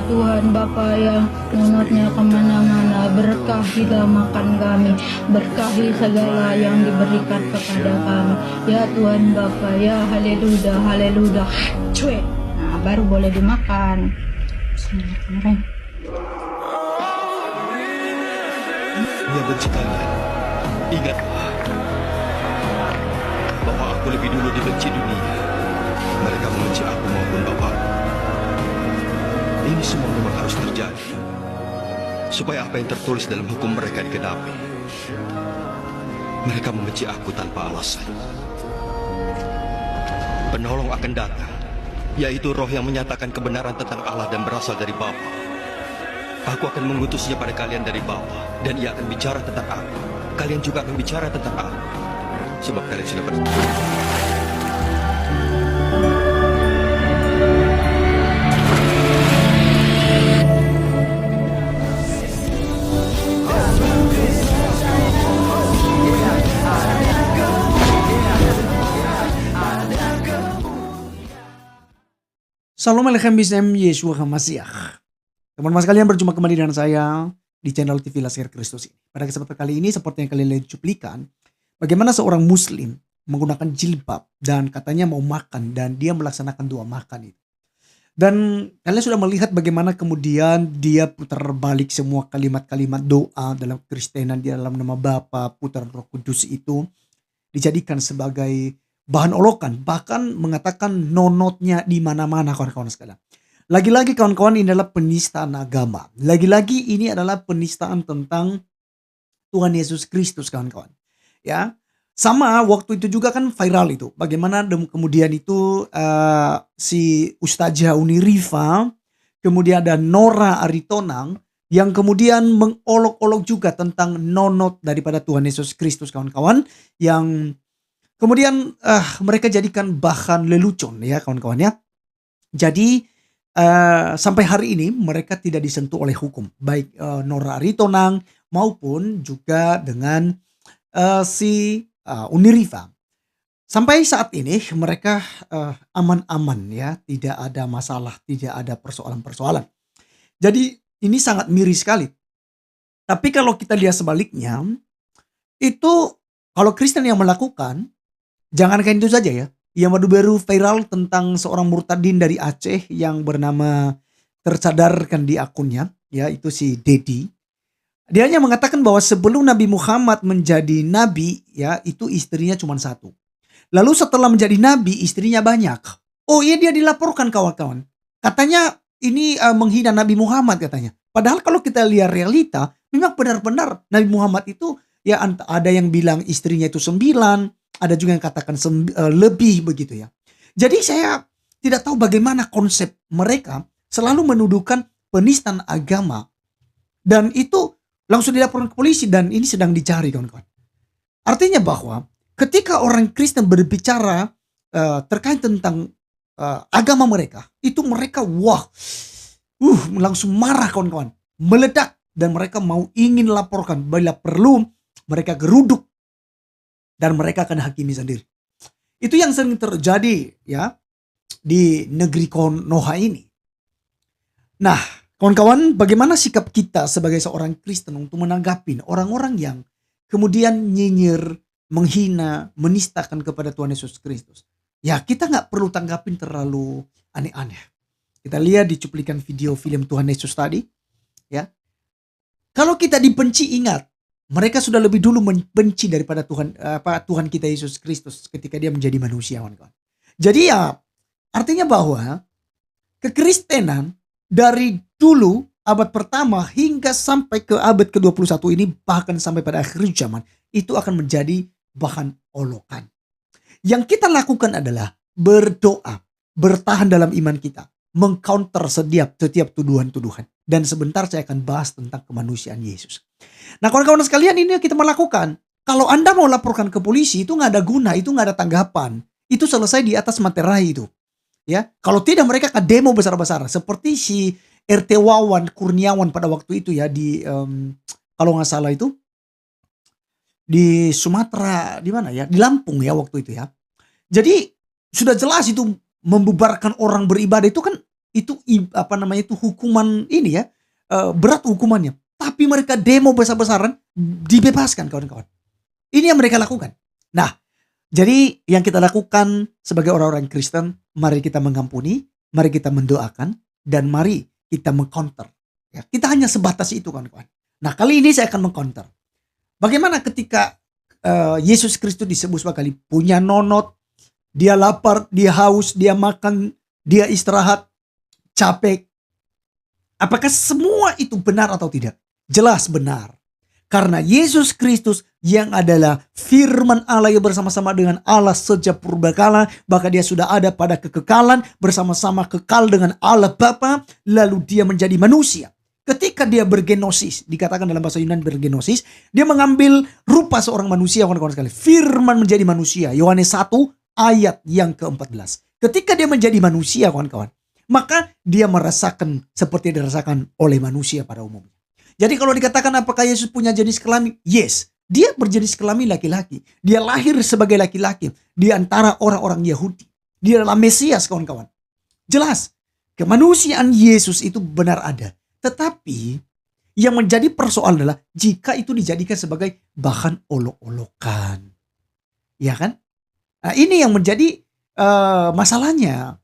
Tuhan Bapa yang menurutnya kemana-mana, berkahilah makan kami, berkahi segala yang diberikan kepada kami. Ya Tuhan Bapa, ya haleluya, haleluya. Cuek. Nah, baru boleh dimakan. Bismillahirrahmanirrahim. Yang benci kalian, ingatlah bahwa aku lebih dulu dibenci dunia. Mereka membenci aku maupun Bapakku. Ini semua memang harus terjadi, supaya apa yang tertulis dalam hukum mereka digenapi. Mereka membenci aku tanpa alasan. Penolong akan datang, yaitu Roh yang menyatakan kebenaran tentang Allah dan berasal dari Bapa. Aku akan mengutusnya pada kalian dari Bapa, dan ia akan bicara tentang aku. Kalian juga akan bicara tentang aku, sebab kalian sudah bersetuju. Shalom Aleichem Bisem Yeshua HaMashiach. Teman-teman sekalian, berjumpa kembali dengan saya di channel TV Laskar Kristus ini. Pada kesempatan kali ini, seperti yang kalian lihat di cuplikan, bagaimana seorang muslim menggunakan jilbab dan katanya mau makan dan dia melaksanakan doa makan itu. Dan kalian sudah melihat bagaimana kemudian dia putar balik semua kalimat-kalimat doa dalam Kristenan di dalam nama Bapa, Putra, Roh Kudus itu dijadikan sebagai bahan olokan, bahkan mengatakan nonotnya di mana-mana kawan-kawan sekalian. Lagi-lagi kawan-kawan, ini adalah penistaan agama. Lagi-lagi ini adalah penistaan tentang Tuhan Yesus Kristus kawan-kawan. Ya, sama waktu itu juga kan viral itu. Bagaimana kemudian itu si Ustazah Uniriva, kemudian ada Nora Aritonang yang kemudian mengolok-olok juga tentang nonot daripada Tuhan Yesus Kristus kawan-kawan, yang kemudian mereka jadikan bahan lelucon ya kawan-kawan ya. Jadi sampai hari ini mereka tidak disentuh oleh hukum. Baik Nora Aritonang maupun juga dengan si Uniriva. Sampai saat ini mereka aman-aman ya. Tidak ada masalah, tidak ada persoalan-persoalan. Jadi ini sangat miris sekali. Tapi kalau kita lihat sebaliknya, itu kalau Kristen yang melakukan, jangankan itu saja ya, yang baru-baru viral tentang seorang murtadin dari Aceh yang bernama tersadarkan di akunnya, ya itu si Dedi. Dia hanya mengatakan bahwa sebelum Nabi Muhammad menjadi nabi, ya itu istrinya cuma satu. Lalu setelah menjadi nabi, istrinya banyak. Oh iya, dia dilaporkan kawan-kawan. Katanya ini menghina Nabi Muhammad katanya. Padahal kalau kita lihat realita, memang benar-benar Nabi Muhammad itu ya ada yang bilang istrinya itu 9. Ada juga yang katakan lebih begitu ya. Jadi saya tidak tahu bagaimana konsep mereka selalu menuduhkan penistaan agama. Dan itu langsung dilaporkan ke polisi dan ini sedang dicari kawan-kawan. Artinya bahwa ketika orang Kristen berbicara terkait tentang agama mereka, itu mereka langsung marah kawan-kawan. Meledak dan mereka mau ingin laporkan. Bila perlu mereka geruduk. Dan mereka akan hakimi sendiri. Itu yang sering terjadi ya di negeri Konoha ini. Nah, kawan-kawan, bagaimana sikap kita sebagai seorang Kristen untuk menanggapi orang-orang yang kemudian nyinyir, menghina, menistakan kepada Tuhan Yesus Kristus? Ya, kita nggak perlu tanggapin terlalu aneh-aneh. Kita lihat di cuplikan video film Tuhan Yesus tadi, ya. Kalau kita dibenci, ingat. Mereka sudah lebih dulu membenci daripada Tuhan kita Yesus Kristus ketika dia menjadi manusia, kawan-kawan. Jadi ya artinya bahwa kekristenan dari dulu abad pertama hingga sampai ke abad ke-21 ini, bahkan sampai pada akhir zaman, itu akan menjadi bahan olokan. Yang kita lakukan adalah berdoa, bertahan dalam iman kita, mengcounter setiap tuduhan-tuduhan. Dan sebentar saya akan bahas tentang kemanusiaan Yesus. Nah kawan-kawan sekalian, ini yang kita melakukan. Kalau Anda mau laporkan ke polisi, itu nggak ada guna, itu nggak ada tanggapan. Itu selesai di atas materai itu. Ya, kalau tidak mereka akan demo besar-besaran. Seperti si RT Wawan Kurniawan pada waktu itu ya di kalau nggak salah itu di Sumatera, di mana ya? Di Lampung ya waktu itu ya. Jadi sudah jelas itu membubarkan orang beribadah itu kan itu itu hukuman ini ya, berat hukumannya. Tapi mereka demo besar-besaran, dibebaskan kawan-kawan. Ini yang mereka lakukan. Nah, jadi yang kita lakukan sebagai orang-orang Kristen, mari kita mengampuni, mari kita mendoakan, dan mari kita mengcounter. Ya, kita hanya sebatas itu kawan-kawan. Nah, kali ini saya akan mengcounter. Bagaimana ketika Yesus Kristus disebut sebagai punya nonot, dia lapar, dia haus, dia makan, dia istirahat, capek. Apakah semua itu benar atau tidak? Jelas benar. Karena Yesus Kristus yang adalah firman Allah yang bersama-sama dengan Allah sejak purbakala, bahkan dia sudah ada pada kekekalan, bersama-sama kekal dengan Allah Bapa, lalu dia menjadi manusia. Ketika dia bergenosis, dikatakan dalam bahasa Yunani bergenosis, dia mengambil rupa seorang manusia, kawan-kawan sekali. Firman menjadi manusia. Yohanes 1 ayat yang ke-14. Ketika dia menjadi manusia, kawan-kawan, maka dia merasakan seperti yang dirasakan oleh manusia pada umumnya. Jadi kalau dikatakan apakah Yesus punya jenis kelamin? Yes, dia berjenis kelamin laki-laki. Dia lahir sebagai laki-laki di antara orang-orang Yahudi. Dia adalah Mesias, kawan-kawan. Jelas, kemanusiaan Yesus itu benar ada. Tetapi yang menjadi persoalan adalah jika itu dijadikan sebagai bahan olok-olokan. Ya kan? Nah, ini yang menjadi masalahnya.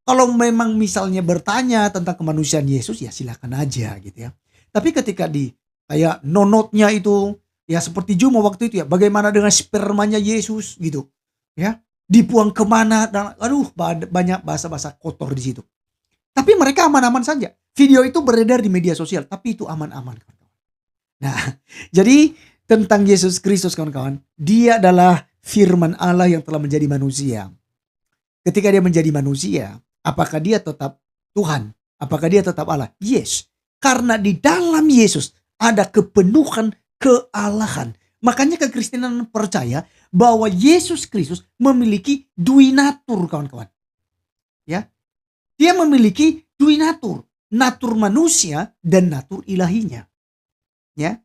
Kalau memang misalnya bertanya tentang kemanusiaan Yesus, ya silakan aja gitu ya. Tapi ketika kayak nonotnya itu, ya seperti Juma waktu itu ya, bagaimana dengan spermanya Yesus gitu. Ya, dibuang kemana, dan aduh banyak bahasa-bahasa kotor di situ. Tapi mereka aman-aman saja. Video itu beredar di media sosial, tapi itu aman-aman, kawan-kawan. Nah, jadi tentang Yesus Kristus, kawan-kawan, dia adalah firman Allah yang telah menjadi manusia. Ketika dia menjadi manusia, apakah dia tetap Tuhan? Apakah dia tetap Allah? Yes. Karena di dalam Yesus ada kepenuhan kealahan. Makanya kekristenan percaya bahwa Yesus Kristus memiliki dui natur, kawan-kawan. Ya. Dia memiliki dui natur. Natur manusia dan natur ilahinya. Ya.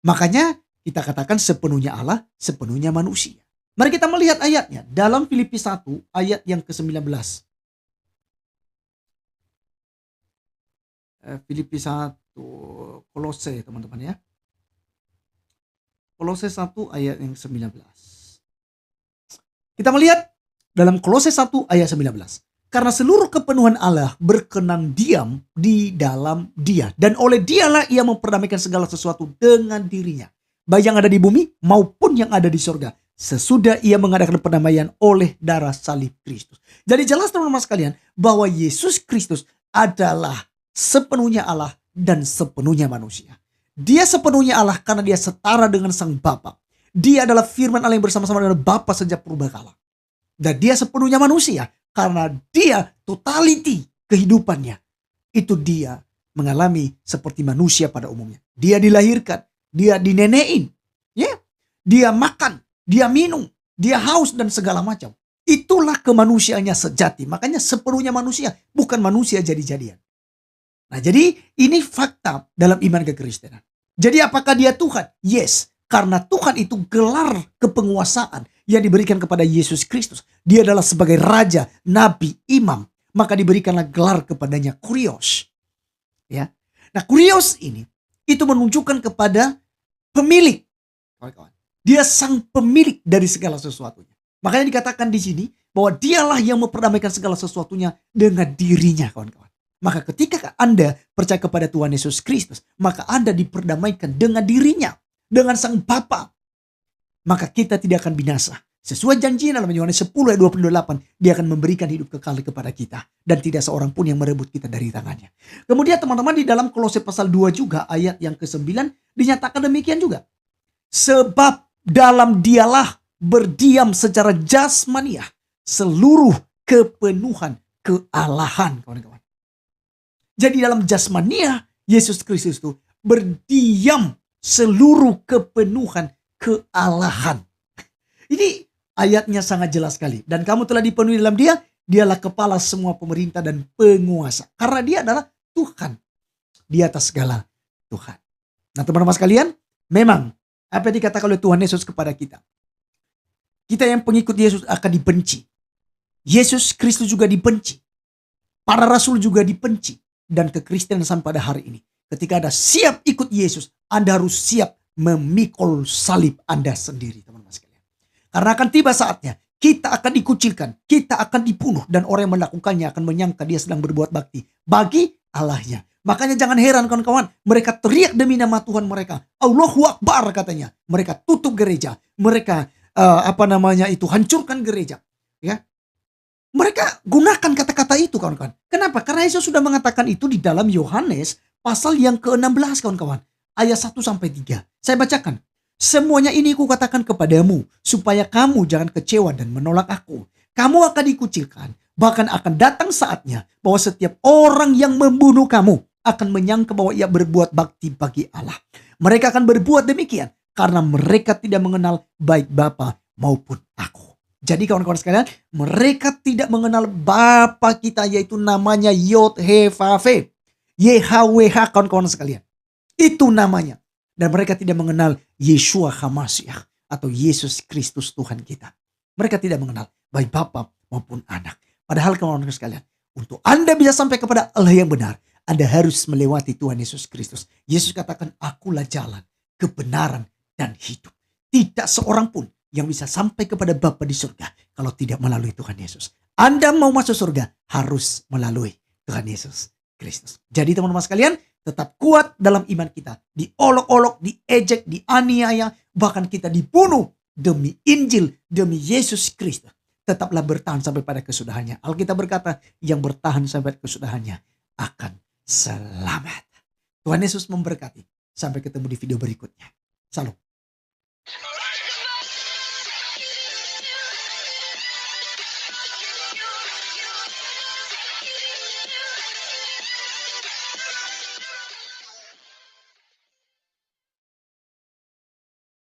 Makanya kita katakan sepenuhnya Allah, sepenuhnya manusia. Mari kita melihat ayatnya dalam Filipi 1 ayat yang ke-19. Filipi 1, Kolose teman-teman ya. Kolose 1 ayat yang 19. Kita melihat dalam Kolose 1 ayat 19. Karena seluruh kepenuhan Allah berkenan diam di dalam dia. Dan oleh dialah ia memperdamaikan segala sesuatu dengan dirinya. Baik yang ada di bumi maupun yang ada di surga. Sesudah ia mengadakan perdamaian oleh darah salib Kristus. Jadi jelas teman-teman sekalian bahwa Yesus Kristus adalah sepenuhnya Allah dan sepenuhnya manusia. Dia sepenuhnya Allah karena dia setara dengan Sang Bapa. Dia adalah firman Allah yang bersama-sama dengan Bapa sejak purbakala. Dan dia sepenuhnya manusia karena dia totality kehidupannya. Itu dia mengalami seperti manusia pada umumnya. Dia dilahirkan, dia dinenein, ya. Dia makan, dia minum, dia haus dan segala macam. Itulah kemanusiaannya sejati. Makanya sepenuhnya manusia, bukan manusia jadi-jadian. Nah, jadi ini fakta dalam iman kekristenan. Jadi apakah dia Tuhan? Yes. Karena Tuhan itu gelar kepenguasaan yang diberikan kepada Yesus Kristus. Dia adalah sebagai raja, nabi, imam. Maka diberikanlah gelar kepadanya kurios. Ya. Nah, kurios ini itu menunjukkan kepada pemilik. Dia sang pemilik dari segala sesuatunya. Makanya dikatakan di sini bahwa dialah yang memperdamaikan segala sesuatunya dengan dirinya, kawan-kawan. Maka ketika Anda percaya kepada Tuhan Yesus Kristus, maka Anda diperdamaikan dengan dirinya, dengan Sang Bapa. Maka kita tidak akan binasa. Sesuai janji dalam Yohanes 10 ayat 28, dia akan memberikan hidup kekal kepada kita. Dan tidak seorang pun yang merebut kita dari tangannya. Kemudian teman-teman di dalam Kolose pasal 2 juga ayat yang ke-9 dinyatakan demikian juga. Sebab dalam dialah berdiam secara jasmaniah seluruh kepenuhan kealahan, kawan-kawan. Jadi dalam jasmania Yesus Kristus itu berdiam seluruh kepenuhan kealahan. Ini ayatnya sangat jelas sekali. Dan kamu telah dipenuhi dalam dia, dialah kepala semua pemerintah dan penguasa. Karena dia adalah Tuhan. Di atas segala Tuhan. Nah teman-teman sekalian, memang apa yang dikatakan oleh Tuhan Yesus kepada kita. Kita yang pengikut Yesus akan dibenci. Yesus Kristus juga dibenci. Para rasul juga dibenci. Dan kekristenan sampai pada hari ini. Ketika Anda siap ikut Yesus, Anda harus siap memikul salib Anda sendiri, teman-teman sekalian. Karena akan tiba saatnya, kita akan dikucilkan, kita akan dibunuh, dan orang yang melakukannya akan menyangka dia sedang berbuat bakti bagi Allahnya. Makanya jangan heran kawan-kawan, mereka teriak demi nama Tuhan mereka. Allahu Akbar katanya. Mereka tutup gereja, mereka hancurkan gereja. Ya, mereka gunakan kata-kata itu kawan-kawan. Kenapa? Karena Yesus sudah mengatakan itu di dalam Yohanes pasal yang ke-16 kawan-kawan. Ayat 1-3. Saya bacakan. Semuanya ini kukatakan kepadamu supaya kamu jangan kecewa dan menolak aku. Kamu akan dikucilkan. Bahkan akan datang saatnya bahwa setiap orang yang membunuh kamu akan menyangka bahwa ia berbuat bakti bagi Allah. Mereka akan berbuat demikian karena mereka tidak mengenal baik Bapa maupun aku. Jadi kawan-kawan sekalian, mereka tidak mengenal Bapa kita, yaitu namanya Yod-He-Vav-He. YHWH kawan-kawan sekalian. Itu namanya. Dan mereka tidak mengenal Yeshua HaMashiach atau Yesus Kristus Tuhan kita. Mereka tidak mengenal baik Bapa maupun Anak. Padahal kawan-kawan sekalian, untuk Anda bisa sampai kepada Allah yang benar, Anda harus melewati Tuhan Yesus Kristus. Yesus katakan, akulah jalan, kebenaran, dan hidup. Tidak seorang pun yang bisa sampai kepada Bapa di surga kalau tidak melalui Tuhan Yesus. Anda mau masuk surga harus melalui Tuhan Yesus Kristus. Jadi teman-teman sekalian, tetap kuat dalam iman kita. Diolok-olok, diejek, dianiaya, bahkan kita dibunuh demi Injil, demi Yesus Kristus. Tetaplah bertahan sampai pada kesudahannya. Alkitab berkata, yang bertahan sampai kesudahannya akan selamat. Tuhan Yesus memberkati. Sampai ketemu di video berikutnya. Salam.